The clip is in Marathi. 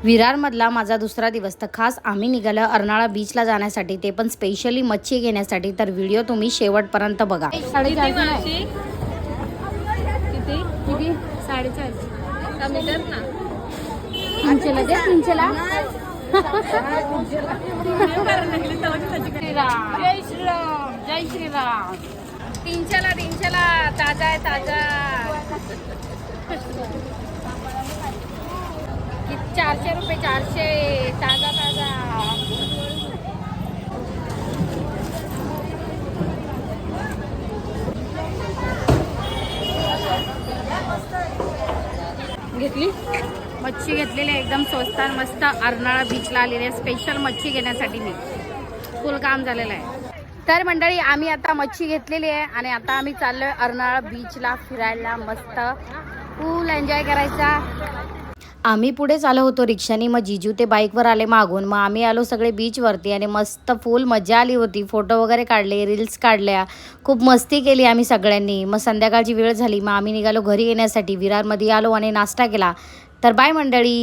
विरारमधला माझा दुसरा दिवस, तर खास आम्ही निघालो अर्नाळा बीचला जाण्यासाठी, ते पण स्पेशली मच्छी घेण्यासाठी. तर व्हिडिओ तुम्ही शेवटपर्यंत बघा. किती 450 कमी कर ना. 300 दे, 300 जय श्रीराम, जय श्रीराम. 300 ताजा आहे ताजा. 400 रुपये, 400 ताजा ताजा. घेतली मच्छी घेतलेली आहे एकदम स्वस्त आणि मस्त. अर्नाळा बीचला आलेली आहे स्पेशल मच्छी घेण्यासाठी. मी फुल काम झालेलं आहे. तर मंडळी, आम्ही आता मच्छी घेतलेली आहे आणि आता आम्ही चाललोय अर्नाळा बीचला फिरायला. मस्त फुल एन्जॉय करायचा. आम्ही पुढे चाललो होतो रिक्षानी, मग जिजू ते बाईकवर आले मागून. मग आम्ही आलो सगळे बीचवरती आणि मस्त फुल मजा आली होती. फोटो वगैरे काढले, रील्स काढल्या, खूप मस्ती केली आम्ही सगळ्यांनी. मग संध्याकाळची वेळ झाली, मग आम्ही निघालो घरी येण्यासाठी. विरारमध्ये आलो आणि नाश्ता केला. तर बाय मंडळी.